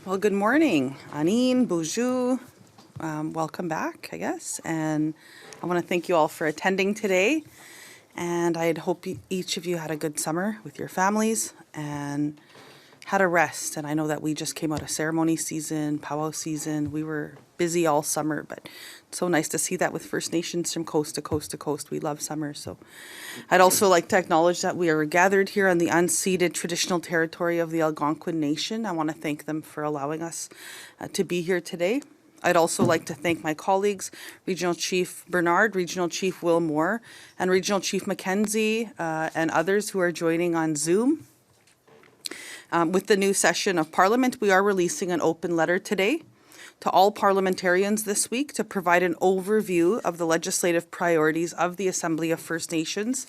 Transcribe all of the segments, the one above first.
Well, good morning, Anine, Bonjour. Welcome back, I guess. And I want to thank you all for attending today. And I'd hope each of you had a good summer with your families and had a rest. And I know that we just came out of ceremony season, powwow season. We were busy all summer, but it's so nice to see that with First Nations from coast to coast to coast. We love summer. So I'd also like to acknowledge that we are gathered here on the unceded traditional territory of the Algonquin Nation. I want to thank them for allowing us to be here today. I'd also like to thank my colleagues, Regional Chief Bernard, Regional Chief Willie Moore, and Regional Chief Mackenzie, and others who are joining on Zoom. With the new session of Parliament, we are releasing an open letter today to all parliamentarians this week to provide an overview of the legislative priorities of the Assembly of First Nations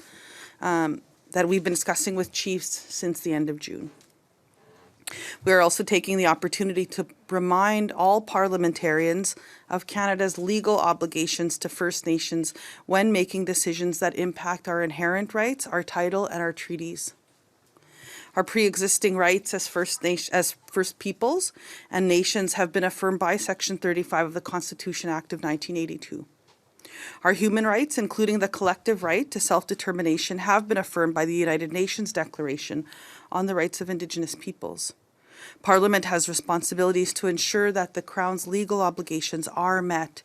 that we've been discussing with chiefs since the end of June. We are also taking the opportunity to remind all parliamentarians of Canada's legal obligations to First Nations when making decisions that impact our inherent rights, our title, and our treaties. Our pre-existing rights as First Peoples and nations have been affirmed by Section 35 of the Constitution Act of 1982. Our human rights, including the collective right to self-determination, have been affirmed by the United Nations Declaration on the Rights of Indigenous Peoples. Parliament has responsibilities to ensure that the Crown's legal obligations are met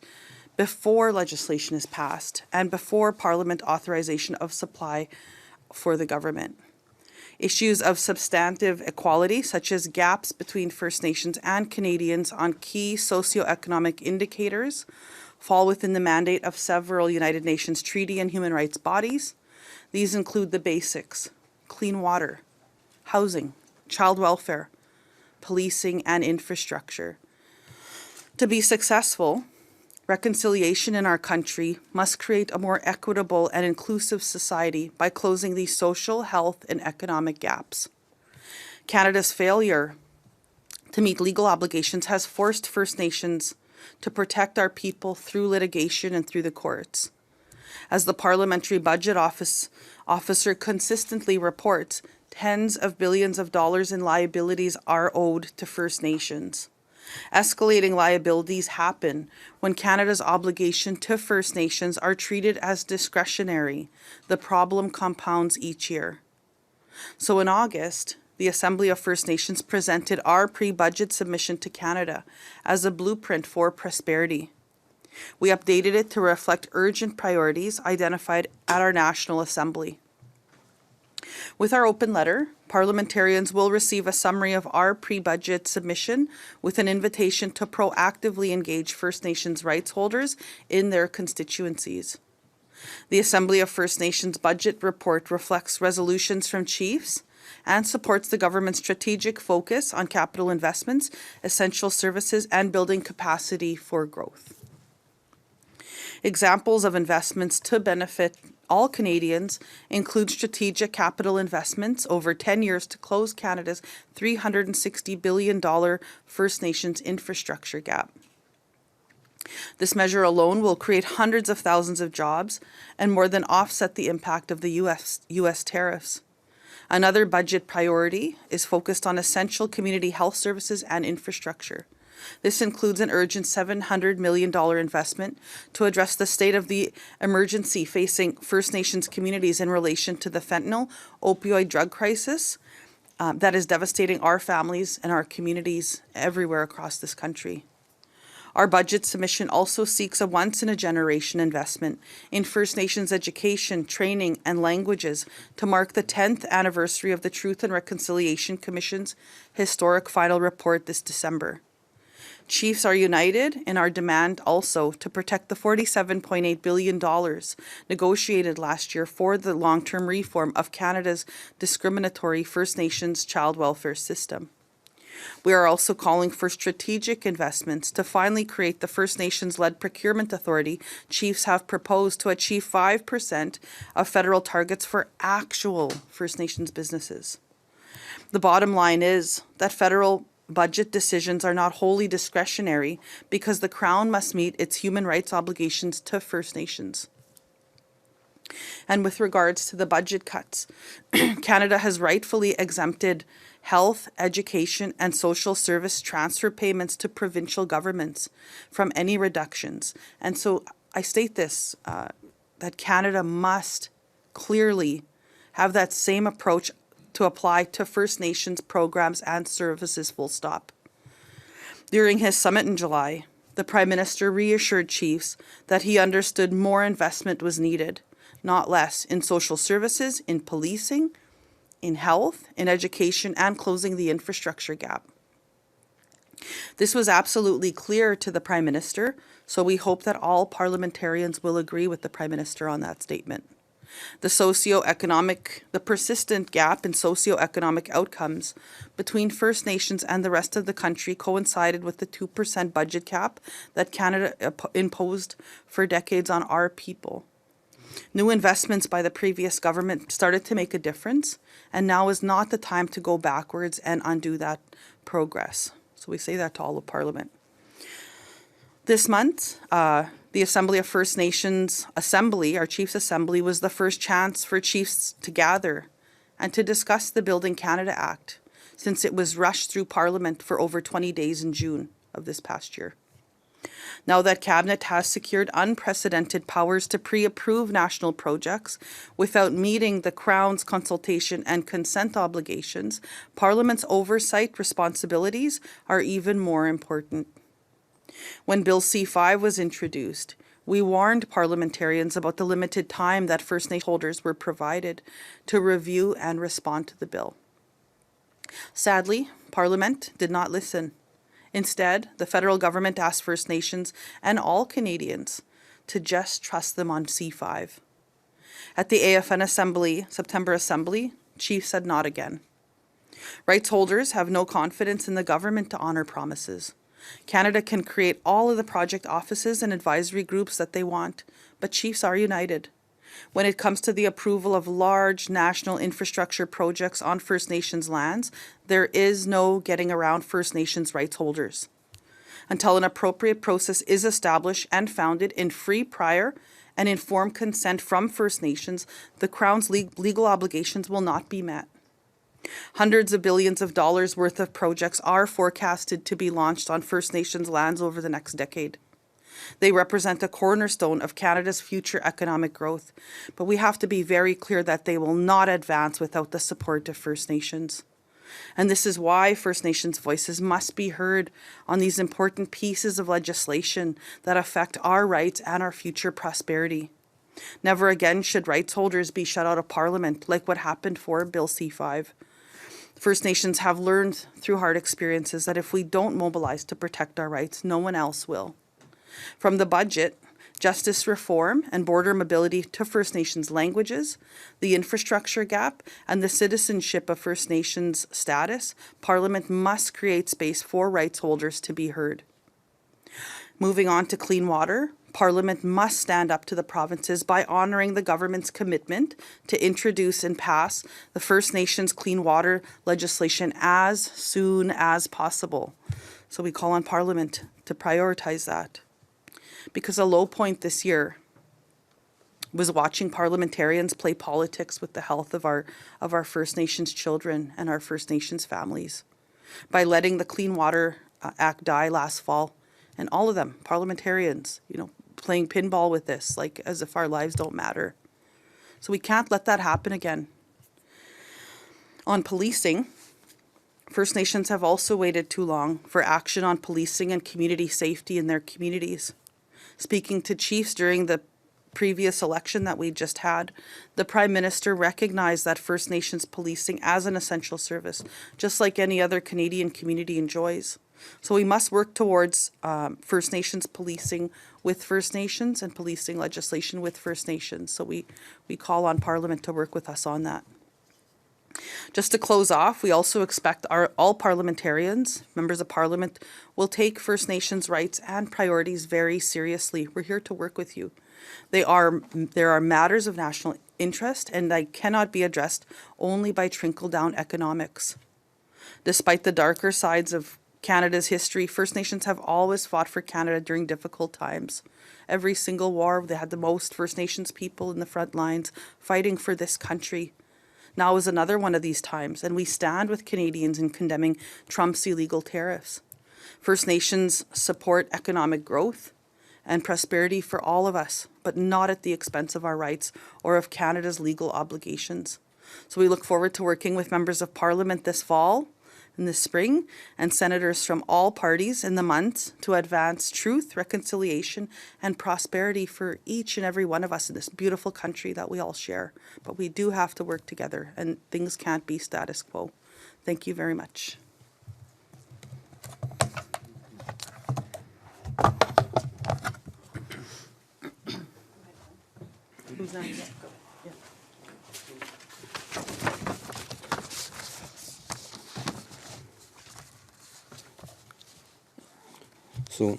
before legislation is passed and before Parliament authorization of supply for the government. Issues of substantive equality, such as gaps between First Nations and Canadians on key socioeconomic indicators, fall within the mandate of several United Nations treaty and human rights bodies. These include the basics: clean water, housing, child welfare, policing, and infrastructure. To be successful, reconciliation in our country must create a more equitable and inclusive society by closing these social, health, and economic gaps. Canada's failure to meet legal obligations has forced First Nations to protect our people through litigation and through the courts. As the Parliamentary Budget Officer consistently reports, tens of billions of dollars in liabilities are owed to First Nations. Escalating liabilities happen when Canada's obligation to First Nations are treated as discretionary. The problem compounds each year. So in August, the Assembly of First Nations presented our pre-budget submission to Canada as a blueprint for prosperity. We updated it to reflect urgent priorities identified at our National Assembly. With our open letter, parliamentarians will receive a summary of our pre-budget submission with an invitation to proactively engage First Nations rights holders in their constituencies. The Assembly of First Nations budget report reflects resolutions from chiefs and supports the government's strategic focus on capital investments, essential services, and building capacity for growth. Examples of investments to benefit all Canadians include strategic capital investments over 10 years to close Canada's $360 billion First Nations infrastructure gap. This measure alone will create hundreds of thousands of jobs and more than offset the impact of the U.S. tariffs. Another budget priority is focused on essential community health services and infrastructure. This includes an urgent $700 million investment to address the state of the emergency facing First Nations communities in relation to the fentanyl opioid drug crisis that is devastating our families and our communities everywhere across this country. Our budget submission also seeks a once-in-a-generation investment in First Nations education, training, and languages to mark the 10th anniversary of the Truth and Reconciliation Commission's historic final report this December. Chiefs are united in our demand also to protect the $47.8 billion negotiated last year for the long-term reform of Canada's discriminatory First Nations child welfare system. We are also calling for strategic investments to finally create the First Nations-led procurement authority chiefs have proposed to achieve 5% of federal targets for actual First Nations businesses. The bottom line is that federal budget decisions are not wholly discretionary because the Crown must meet its human rights obligations to First Nations. And with regards to the budget cuts, Canada has rightfully exempted health, education, and social service transfer payments to provincial governments from any reductions. And so I state this, that Canada must clearly have that same approach to apply to First Nations programs and services, full stop. During his summit in July, the Prime Minister reassured chiefs that he understood more investment was needed, not less, in social services, in policing, in health, in education, and closing the infrastructure gap. This was absolutely clear to the Prime Minister, so we hope that all parliamentarians will agree with the Prime Minister on that statement. The persistent gap in socioeconomic outcomes between First Nations and the rest of the country coincided with the 2% budget cap that Canada imposed for decades on our people. New investments by the previous government started to make a difference, and now is not the time to go backwards and undo that progress. So we say that to all of Parliament. This month, the Assembly of First Nations Assembly, our Chiefs Assembly, was the first chance for chiefs to gather and to discuss the Building Canada Act, since it was rushed through Parliament for over 20 days in June of this past year. Now that Cabinet has secured unprecedented powers to pre-approve national projects without meeting the Crown's consultation and consent obligations, Parliament's oversight responsibilities are even more important. When Bill C-5 was introduced, we warned parliamentarians about the limited time that First Nation holders were provided to review and respond to the bill. Sadly, Parliament did not listen. Instead, the federal government asked First Nations and all Canadians to just trust them on C-5. At the AFN Assembly, September Assembly, Chief said not again. Rights holders have no confidence in the government to honour promises. Canada can create all of the project offices and advisory groups that they want, but chiefs are united. When it comes to the approval of large national infrastructure projects on First Nations lands, there is no getting around First Nations rights holders. Until an appropriate process is established and founded in free, prior, and informed consent from First Nations, the Crown's legal obligations will not be met. Hundreds of billions of dollars worth of projects are forecasted to be launched on First Nations lands over the next decade. They represent a cornerstone of Canada's future economic growth, but we have to be very clear that they will not advance without the support of First Nations. And this is why First Nations voices must be heard on these important pieces of legislation that affect our rights and our future prosperity. Never again should rights holders be shut out of Parliament like what happened for Bill C-5. First Nations have learned through hard experiences that if we don't mobilize to protect our rights, no one else will. From the budget, justice reform and border mobility to First Nations languages, the infrastructure gap, and the citizenship of First Nations status, Parliament must create space for rights holders to be heard. Moving on to clean water, Parliament must stand up to the provinces by honouring the government's commitment to introduce and pass the First Nations clean water legislation as soon as possible. So we call on Parliament to prioritise that. Because a low point this year was watching parliamentarians play politics with the health of our First Nations children and our First Nations families by letting the Clean Water Act die last fall. And all of them, parliamentarians, playing pinball with this, like as if our lives don't matter. So we can't let that happen again. On policing, First Nations have also waited too long for action on policing and community safety in their communities. Speaking to chiefs during the previous election that we just had, the Prime Minister recognized that First Nations policing as an essential service, just like any other Canadian community enjoys. So we must work towards First Nations policing with First Nations and policing legislation with First Nations. So we call on Parliament to work with us on that. Just to close off, we also expect all parliamentarians, members of Parliament, will take First Nations rights and priorities very seriously. We're here to work with you. There are matters of national interest, and they cannot be addressed only by trickle-down economics. Despite the darker sides of Canada's history, First Nations have always fought for Canada during difficult times. Every single war, they had the most First Nations people in the front lines fighting for this country. Now is another one of these times, and we stand with Canadians in condemning Trump's illegal tariffs. First Nations support economic growth and prosperity for all of us, but not at the expense of our rights or of Canada's legal obligations. So we look forward to working with members of Parliament this fall and this spring and senators from all parties in the months to advance truth, reconciliation, and prosperity for each and every one of us in this beautiful country that we all share. But we do have to work together, and things can't be status quo. Thank you very much. Who's on? Yeah, go. Yeah. So,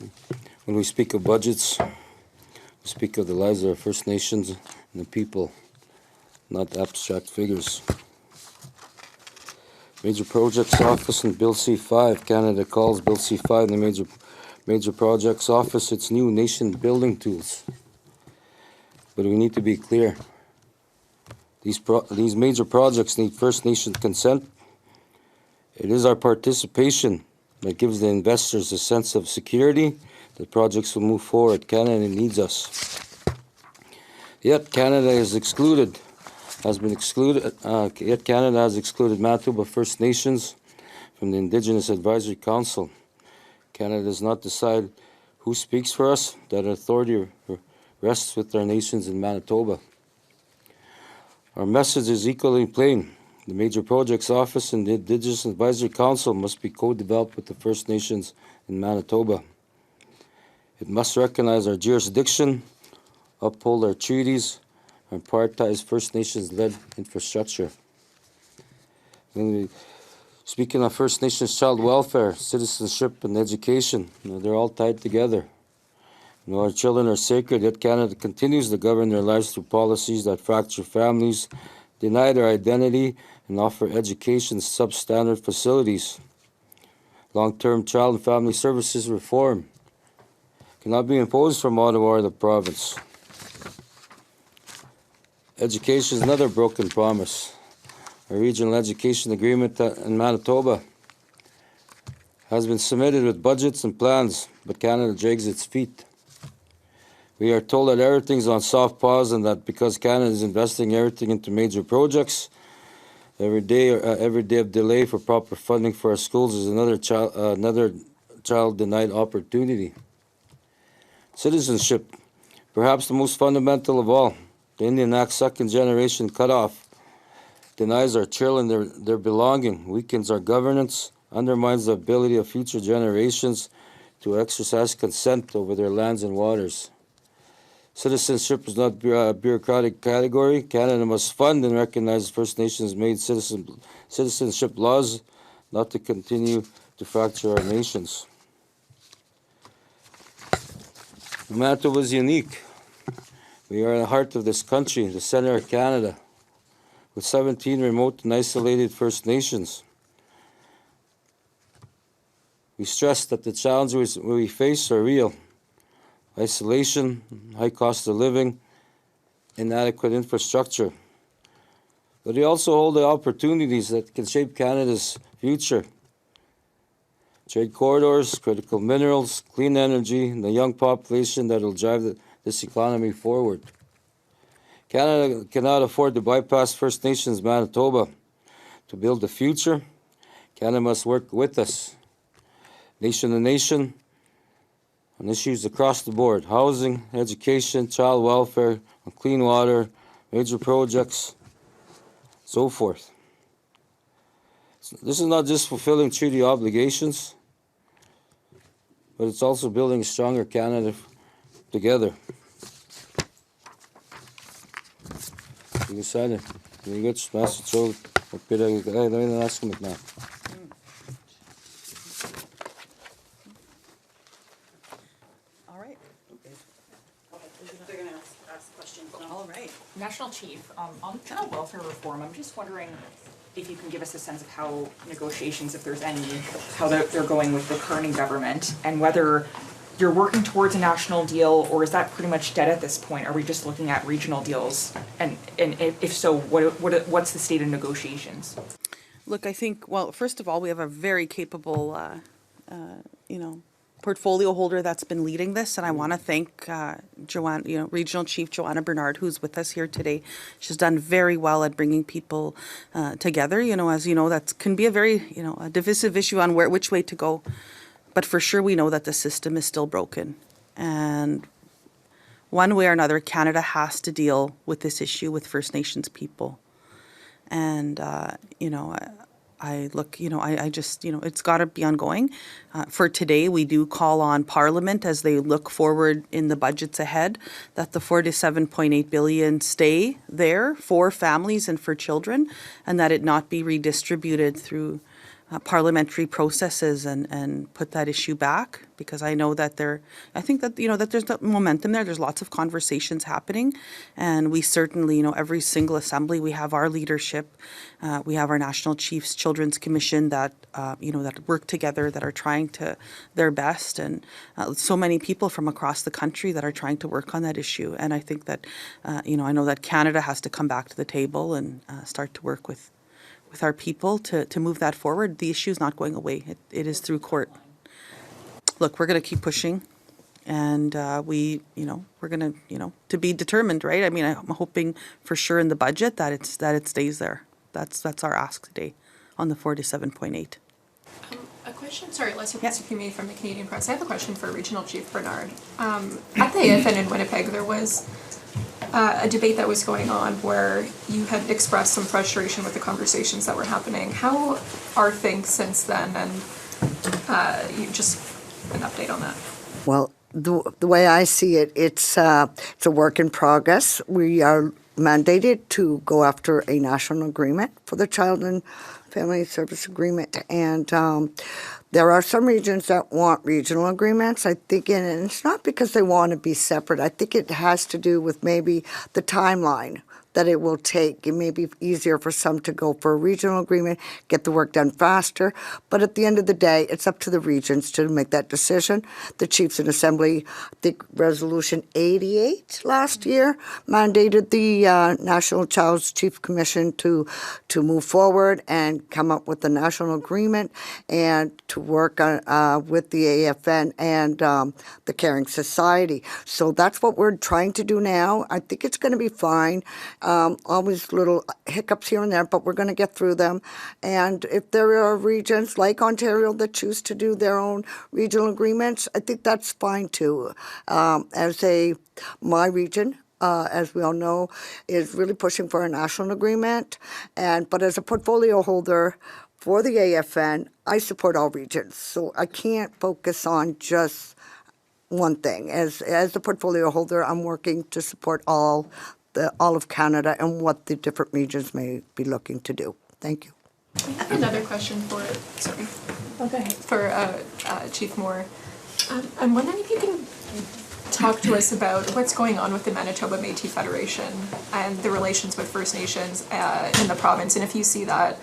when we speak of budgets, we speak of the lives of our First Nations and the people, not abstract figures. Major Projects Office and Bill C-5. Canada calls Bill C-5 the Major Projects Office its new nation-building tools. But we need to be clear. These major projects need First Nation consent. It is our participation that gives the investors a sense of security that projects will move forward. Canada needs us. Yet Canada has excluded Manitoba First Nations from the Indigenous Advisory Council. Canada does not decide who speaks for us. That authority rests with our nations in Manitoba. Our message is equally plain. The Major Projects Office and the Indigenous Advisory Council must be co-developed with the First Nations in Manitoba. It must recognize our jurisdiction, uphold our treaties, and prioritize First Nations-led infrastructure. Speaking of First Nations child welfare, citizenship, and education, they're all tied together. Our children are sacred, yet Canada continues to govern their lives through policies that fracture families, deny their identity, and offer education substandard facilities. Long-term child and family services reform cannot be imposed from Ottawa or the province. Education is another broken promise. A regional education agreement in Manitoba has been submitted with budgets and plans, but Canada drags its feet. We are told that everything's on soft pause and that because Canada is investing everything into major projects, every day of delay for proper funding for our schools is another child denied opportunity. Citizenship, perhaps the most fundamental of all. The Indian Act second generation cutoff denies our children their belonging, weakens our governance, undermines the ability of future generations to exercise consent over their lands and waters. Citizenship is not a bureaucratic category. Canada must fund and recognize First Nations-made citizenship laws, not to continue to fracture our nations. Manitoba is unique. We are in the heart of this country, the center of Canada, with 17 remote and isolated First Nations. We stress that the challenges we face are real. Isolation, high cost of living, inadequate infrastructure. But we also hold the opportunities that can shape Canada's future. Trade corridors, critical minerals, clean energy, and the young population that will drive this economy forward. Canada cannot afford to bypass First Nations Manitoba. To build the future, Canada must work with us, nation to nation, on issues across the board: housing, education, child welfare, clean water, major projects, so forth. So this is not just fulfilling treaty obligations, but it's also building a stronger Canada together. Sige sana, hindi ko mas so pero ay na ask mo na. All right. National Chief, on child welfare reform, I'm just wondering if you can give us a sense of how negotiations, if there's any, how they're going with the current government, and whether you're working towards a national deal, or is that pretty much dead at this point? Are we just looking at regional deals? And if so, what's the state of negotiations? Look, I think, well, first of all, we have a very capable, portfolio holder that's been leading this, and I want to thank Joanna, Regional Chief Joanna Bernard, who's with us here today. She's done very well at bringing people together. As you know, that can be a very, a divisive issue on which way to go. But for sure, we know that the system is still broken, and one way or another, Canada has to deal with this issue with First Nations people. And, it's got to be ongoing. For today, we do call on Parliament as they look forward in the budgets ahead that the 47.8 billion stay there for families and for children, and that it not be redistributed through parliamentary processes and put that issue back, because I know that I think that, that there's the momentum there. There's lots of conversations happening, and we certainly, every single assembly, we have our leadership, we have our National Chiefs Children's Commission that, that work together, that are trying to their best, and so many people from across the country that are trying to work on that issue. And I think that, I know that Canada has to come back to the table and start to work with our people to move that forward. The issue is not going away. It is through court. Look, we're going to keep pushing, and we're going to be determined, right? I mean, I'm hoping for sure in the budget that it stays there. That's our ask today on the 47.8. A question, sorry, Leslie Pumey from the Canadian Press. I have a question for Regional Chief Bernard. At the AFN in Winnipeg, there was a debate that was going on where you had expressed some frustration with the conversations that were happening. How are things since then? And you just an update on that. Well, the way I see it, it's a work in progress. We are mandated to go after a national agreement for the Child and Family Service Agreement, and there are some regions that want regional agreements, I think, and it's not because they want to be separate. I think it has to do with maybe the timeline that it will take. It may be easier for some to go for a regional agreement, get the work done faster, but at the end of the day, it's up to the regions to make that decision. The Chiefs in Assembly, I think Resolution 88 last year, mandated the National Child's Chief Commission to move forward and come up with a national agreement and to work on, with the AFN and the Caring Society. So that's what we're trying to do now. I think it's going to be fine. Always little hiccups here and there, but we're going to get through them. And if there are regions like Ontario that choose to do their own regional agreements, I think that's fine too. My region, as we all know, is really pushing for a national agreement. But as a portfolio holder for the AFN, I support all regions. So I can't focus on just one thing. As the portfolio holder, I'm working to support all of Canada and what the different regions may be looking to do. Thank you. I have another question for Chief Moore. I'm wondering if you can talk to us about what's going on with the Manitoba Métis Federation and the relations with First Nations in the province, and if you see that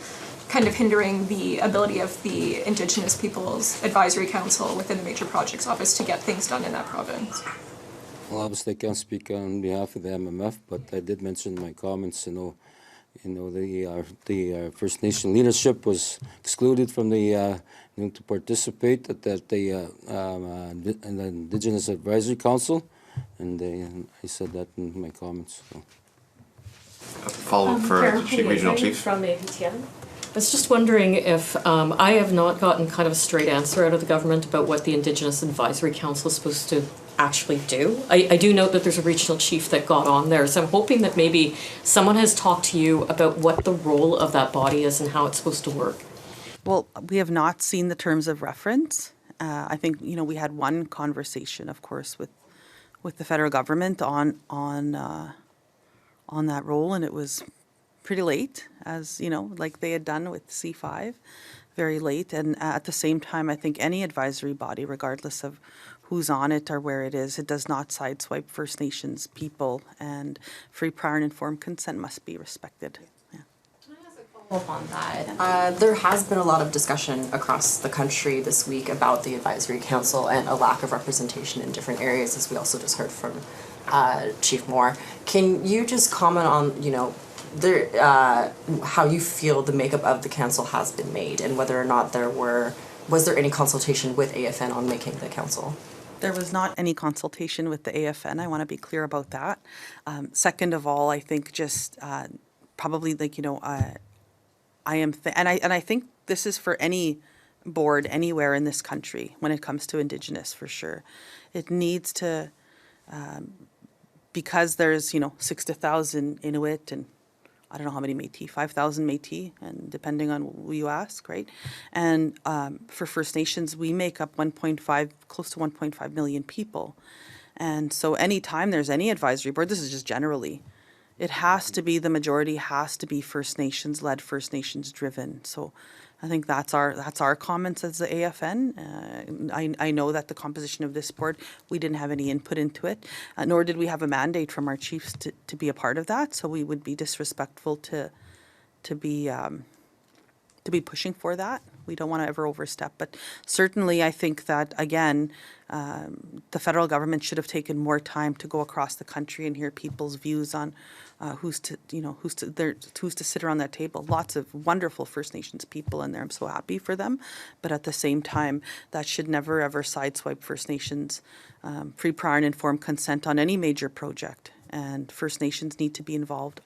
kind of hindering the ability of the Indigenous Peoples Advisory Council within the Major Projects Office to get things done in that province. Well, obviously, I can't speak on behalf of the MMF, but I did mention in my comments, the First Nation leadership was excluded from the to participate at the Indigenous Advisory Council, and I said that in my comments. So. A follow-up for Regional Chief from APTN. I was just wondering if I have not gotten kind of a straight answer out of the government about what the Indigenous Advisory Council is supposed to actually do. I do note that there's a regional chief that got on there, so I'm hoping that maybe someone has talked to you about what the role of that body is and how it's supposed to work. Well, we have not seen the terms of reference. I think, we had one conversation, of course, with the federal government on that role, and it was pretty late, as like they had done with C5, very late. And at the same time, I think any advisory body, regardless of who's on it or where it is, it does not sideswipe First Nations people, and free, prior, and informed consent must be respected. Yeah. Can I ask a follow-up Up on that. There has been a lot of discussion across the country this week about the advisory council and a lack of representation in different areas, as we also just heard from Chief Moore. Can you just comment on, how you feel the makeup of the council has been made, and whether or not was there any consultation with AFN on making the council? There was not any consultation with the AFN. I want to be clear about that. Second of all, I think just probably I think this is for any board anywhere in this country when it comes to Indigenous, for sure. It needs to, because there's 60,000 Inuit and I don't know how many Métis, 5,000 Métis, and depending on who you ask, right? And for First Nations, we make up close to 1.5 million people. And so anytime there's any advisory board, this is just generally, it has to be, the majority has to be First Nations led, First Nations driven. So I think that's our comments as the AFN. I know that the composition of this board, we didn't have any input into it, nor did we have a mandate from our chiefs to be a part of that. So we would be disrespectful to be pushing for that. We don't want to ever overstep. But certainly I think that, again, the federal government should have taken more time to go across the country and hear people's views on who's to sit around that table. Lots of wonderful First Nations people in there. I'm so happy for them. But at the same time, that should never ever sideswipe First Nations free, prior, and informed consent on any major project. And First Nations need to be involved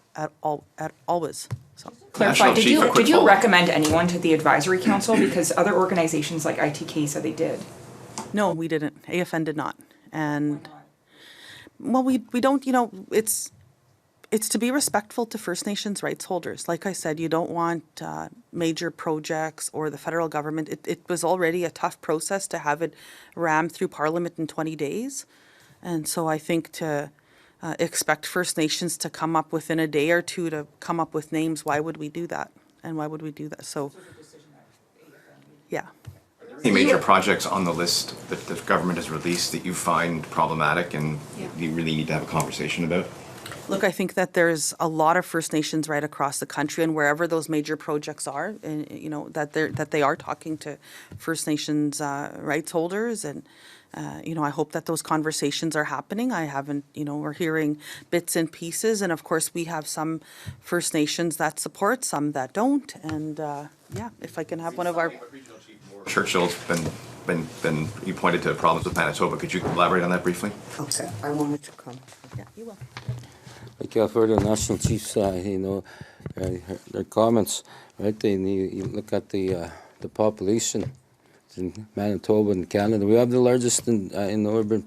always. So. Clarify, National Chief, did you recommend anyone to the advisory council? Because other organizations like ITK said they did. No, we didn't. AFN did not. And, well, we don't, it's to be respectful to First Nations rights holders. Like I said, you don't want major projects or the federal government. It was already a tough process to have it rammed through Parliament in 20 days. And so I think to expect First Nations to come up within a day or two to come up with names, why would we do that? And why would we do that? So, yeah. Any major projects on the list that the government has released that you find problematic and you really need to have a conversation about? Look, I think that there's a lot of First Nations right across the country, and wherever those major projects are, and that they are talking to First Nations rights holders, and I hope that those conversations are happening. I haven't, we're hearing bits and pieces, and of course we have some First Nations that support, some that don't, and if I can have one of our. Churchill's been you pointed to problems with Manitoba. Could you elaborate on that briefly? Okay, I wanted to come. Yeah, you will. Like I've heard the national chiefs, their comments, right? You look at the population in Manitoba and Canada. We have the largest in urban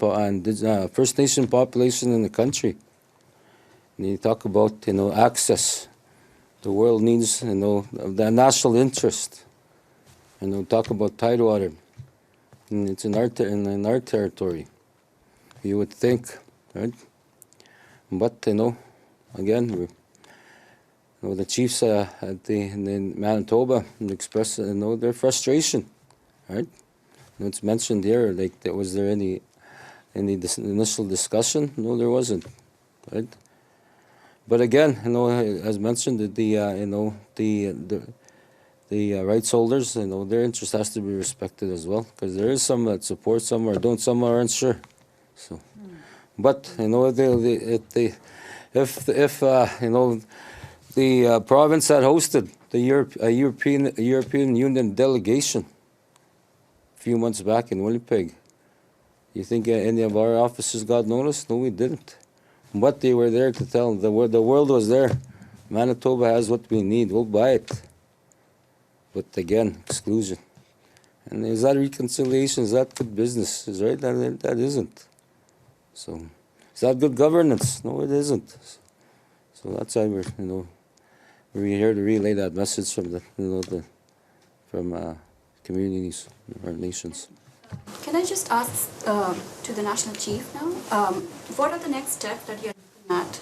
First Nation population in the country. And you talk about access. The world needs the national interest. Talk about tidewater. And it's in our territory. You would think, right? But again, the chiefs in Manitoba express their frustration, right? And it's mentioned here, like, was there any initial discussion? No, there wasn't, right? But again, as mentioned, the rights holders, their interest has to be respected as well, because there is some that support, some or don't, some are unsure. So, but if the province had hosted the European Union delegation a few months back in Winnipeg, you think any of our officers got noticed? No, we didn't. But they were there to tell them the world was there. Manitoba has what we need. We'll buy it. But again, exclusion. And is that reconciliation? Is that good business? Is right? That isn't. So, is that good governance? No, it isn't. So that's why we're here to relay that message from from communities or nations. Can I just ask to the National Chief now, what are the next steps that you're looking at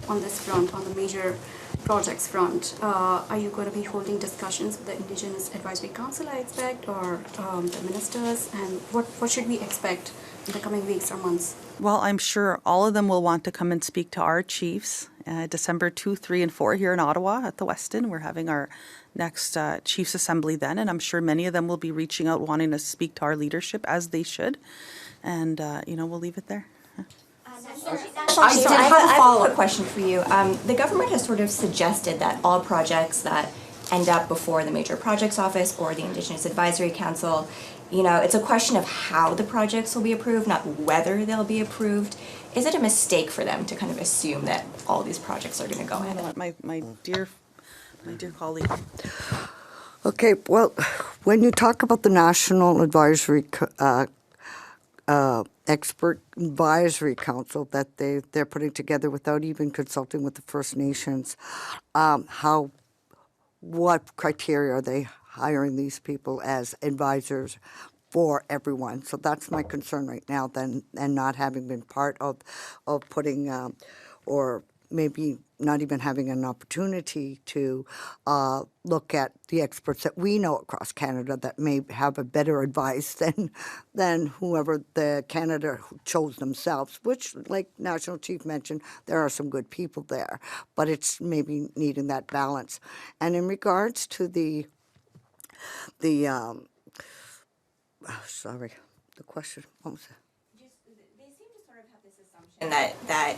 on this front, on the major projects front? Are you going to be holding discussions with the Indigenous Advisory Council, I expect, or the ministers, and what should we expect in the coming weeks or months? Well, I'm sure all of them will want to come and speak to our chiefs December 2, 3, and 4 here in Ottawa at the Westin. We're having our next Chiefs Assembly then, and I'm sure many of them will be reaching out wanting to speak to our leadership, as they should. And, we'll leave it there. I did have a I have a follow-up. quick question for you. The government has sort of suggested that all projects that end up before the Major Projects Office or the Indigenous Advisory Council, it's a question of how the projects will be approved, not whether they'll be approved. Is it a mistake for them to kind of assume that all these projects are going to go ahead? My dear colleague. Okay, well, when you talk about the National Advisory Expert Advisory Council that they're putting together without even consulting with the First Nations, what criteria are they hiring these people as advisors for everyone? So that's my concern right now, then, and not having been part of putting, or maybe not even having an opportunity to look at the experts that we know across Canada that may have a better advice than whoever the Canada chose themselves, which, like National Chief mentioned, there are some good people there, but it's maybe needing that balance. And in regards to the question, what was it? And that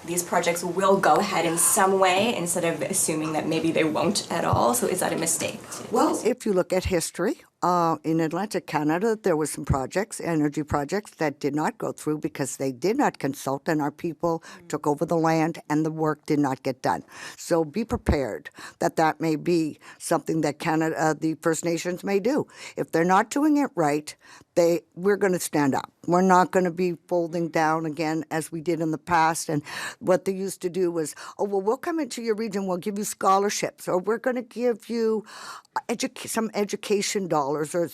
these projects will go ahead in some way instead of assuming that maybe they won't at all. So is that a mistake? Well, if you look at history, in Atlantic Canada, there were some projects, energy projects, that did not go through because they did not consult and our people took over the land and the work did not get done. So be prepared that may be something that Canada, the First Nations may do. If they're not doing it right, we're going to stand up. We're not going to be folding down again as we did in the past. And what they used to do was, we'll come into your region, we'll give you scholarships, or we're going to give you some education dollars, or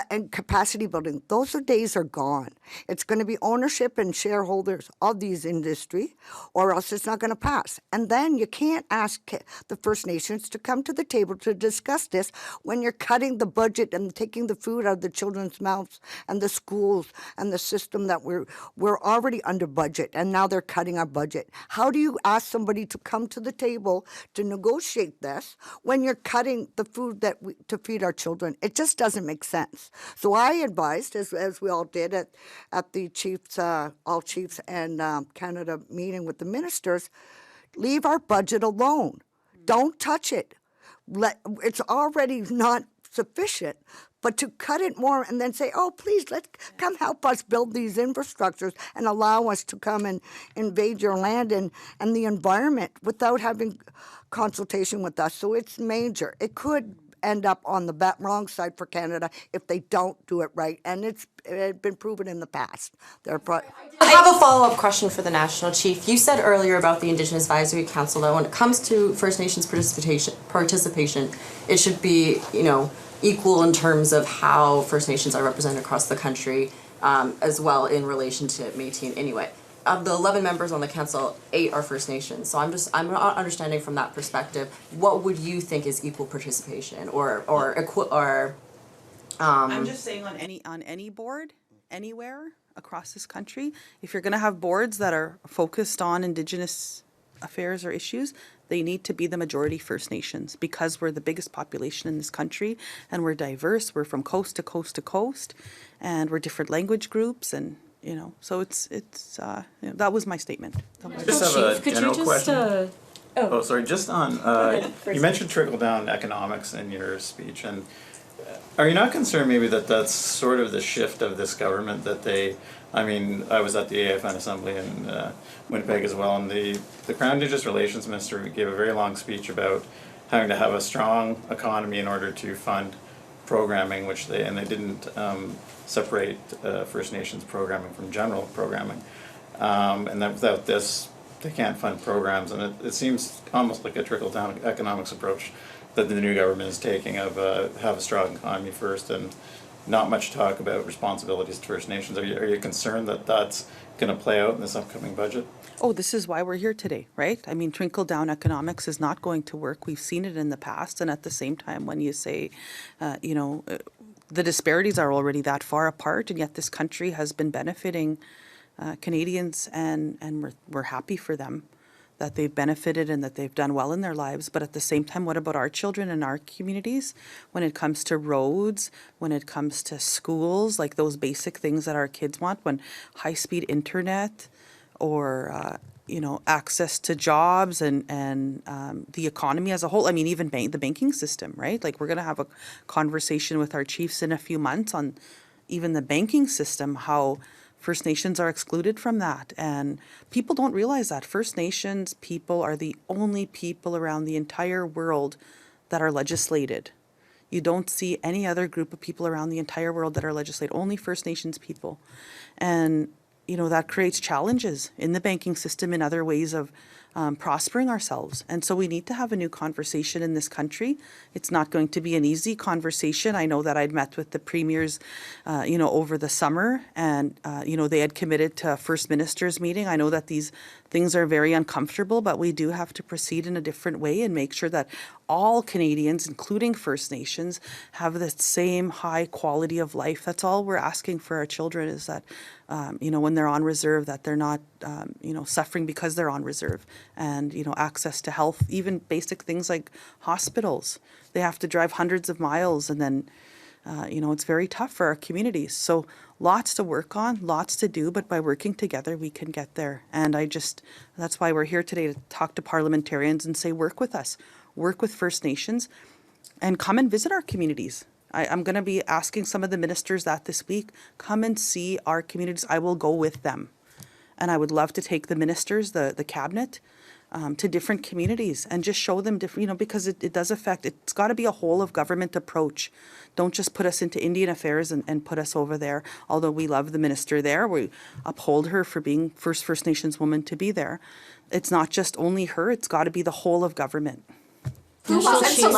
and capacity building. Those days are gone. It's going to be ownership and shareholders of these industry, or else it's not going to pass. And then you can't ask the First Nations to come to the table to discuss this when you're cutting the budget and taking the food out of the children's mouths and the schools and the system that we're already under budget, and now they're cutting our budget. How do you ask somebody to come to the table to negotiate this when you're cutting the food to feed our children? It just doesn't make sense. So I advised, as we all did at the Chiefs, all Chiefs and Canada meeting with the ministers, leave our budget alone. Don't touch it. It's already not sufficient, but to cut it more and then say, please, come help us build these infrastructures and allow us to come and invade your land and the environment without having consultation with us. So it's major. It could end up on the wrong side for Canada if they don't do it right, and it's been proven in the past. I have a follow-up question for the National Chief. You said earlier about the Indigenous Advisory Council that when it comes to First Nations participation, it should be, equal in terms of how First Nations are represented across the country, as well in relation to Métis and Inuit. Of the 11 members on the council, 8 are First Nations. So I'm not understanding from that perspective, what would you think is equal participation I'm just saying on any board, anywhere across this country, if you're going to have boards that are focused on Indigenous affairs or issues, they need to be the majority First Nations, because we're the biggest population in this country and we're diverse. We're from coast to coast to coast, and we're different language groups, and so it's that was my statement. Just have a general question. Just on you mentioned trickle down economics in your speech, and are you not concerned maybe that's sort of the shift of this government that I was at the AFN assembly in Winnipeg as well, and the Crown Indigenous Relations Minister gave a very long speech about having to have a strong economy in order to fund programming, they didn't separate First Nations programming from general programming, and that without this they can't fund programs, and it seems almost like a trickle-down economics approach that the new government is taking of have a strong economy first and not much talk about responsibilities to First Nations. Are you concerned that that's going to play out in this upcoming budget? This is why we're here today, right? I mean, trickle-down economics is not going to work. We've seen it in the past, and at the same time, when you say, the disparities are already that far apart, and yet this country has been benefiting Canadians, and we're happy for them. that they've benefited and that they've done well in their lives. But at the same time, what about our children and our communities when it comes to roads, when it comes to schools, like those basic things that our kids want, when high-speed internet or, access to jobs and the economy as a whole. I mean, even the banking system, right? Like we're going to have a conversation with our chiefs in a few months on even the banking system, how First Nations are excluded from that. And people don't realize that. First Nations people are the only people around the entire world that are legislated. You don't see any other group of people around the entire world that are legislated, only First Nations people. And, that creates challenges in the banking system in other ways of prospering ourselves. And so we need to have a new conversation in this country. It's not going to be an easy conversation. I know that I'd met with the premiers, over the summer, and, they had committed to a First Minister's meeting. I know that these things are very uncomfortable, but we do have to proceed in a different way and make sure that all Canadians, including First Nations, have the same high quality of life. That's all we're asking for our children, is that, when they're on reserve, that they're not, suffering because they're on reserve. And, access to health, even basic things like hospitals. They have to drive hundreds of miles, and then, it's very tough for our communities. So lots to work on, lots to do, but by working together, we can get there. And that's why we're here today, to talk to parliamentarians and say, work with us, work with First Nations, and come and visit our communities. I'm going to be asking some of the ministers that this week, come and see our communities. I will go with them. And I would love to take the ministers, the cabinet, to different communities and just show them different, because it does affect, it's got to be a whole of government approach. Don't just put us into Indian affairs and put us over there. Although we love the minister there, we uphold her for being First Nations woman to be there. It's not just only her, it's got to be the whole of government. Who wasn't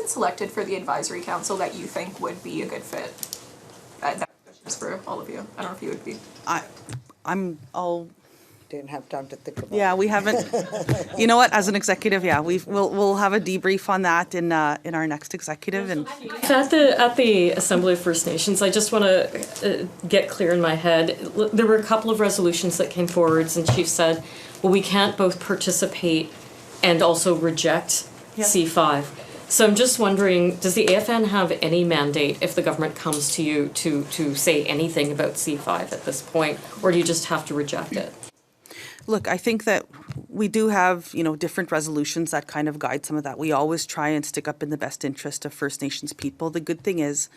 selected for the advisory council that you think would be a good fit? That question's for all of you. I don't know if you would be. I'll Didn't have time to think about it. Yeah, we haven't. You know what? As an executive, we'll have a debrief on that in our next executive. And at the Assembly of First Nations, I just want to get clear in my head. There were a couple of resolutions that came forwards, and Chief said, "Well, we can't both participate and also reject C5." So I'm just wondering, does the AFN have any mandate if the government comes to you to say anything about C5 at this point, or do you just have to reject it? Look, I think that we do have, different resolutions that kind of guide some of that. We always try and stick up in the best interest of First Nations people. The good thing is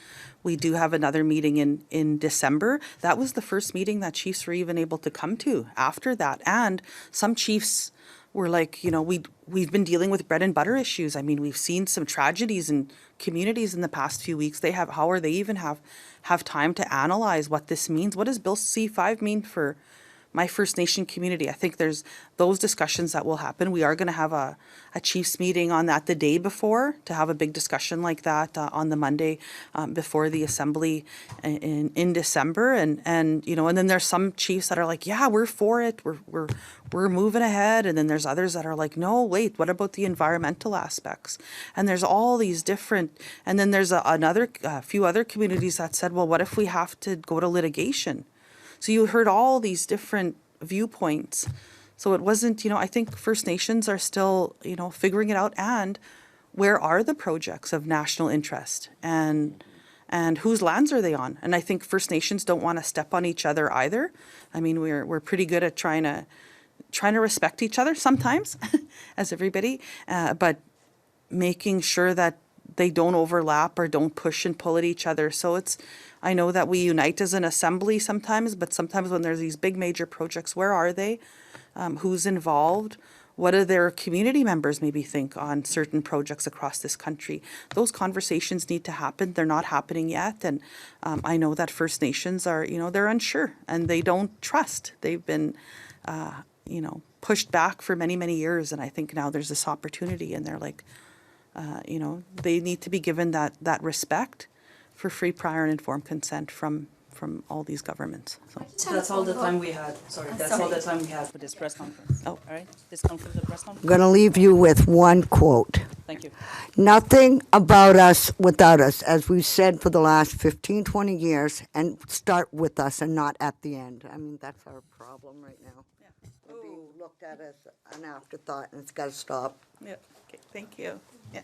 we do have another meeting in December. That was the first meeting that chiefs were even able to come to after that. And some chiefs were like, we've been dealing with bread and butter issues. I mean, we've seen some tragedies in communities in the past few weeks. How are they even have time to analyze what this means? What does Bill C5 mean for my First Nation community? I think there's those discussions that will happen. We are going to have a chiefs meeting on that the day before, to have a big discussion like that on the Monday before the assembly in December. And then there's some chiefs that are like, yeah, we're for it. We're moving ahead. And then there's others that are like, no, wait, what about the environmental aspects? And there's all these different, and then there's a few other communities that said, well, what if we have to go to litigation? So you heard all these different viewpoints. So it wasn't, I think First Nations are still, figuring it out. And where are the projects of national interest? And whose lands are they on? And I think First Nations don't want to step on each other either. I mean, we're pretty good at trying to respect each other sometimes, as everybody, but making sure that they don't overlap or don't push and pull at each other. So I know that we unite as an assembly sometimes, but sometimes when there's these big major projects, where are they? Who's involved? What do their community members maybe think on certain projects across this country? Those conversations need to happen. They're not happening yet. And I know that First Nations are, they're unsure and they don't trust. They've been, pushed back for many, many years. And I think now there's this opportunity and they're like, they need to be given that respect for free, prior, and informed consent from all these governments. So that's all the time we had. That's all the time we had for this press conference. Oh, all right. This concludes the press conference. I'm going to leave you with one quote. Thank you. Nothing about us without us, as we've said for the last 15, 20 years, and start with us and not at the end. I mean, that's our problem right now. yeah. We're Ooh. being looked at as an afterthought, and it's got to stop. Yep, okay, thank you. Yeah.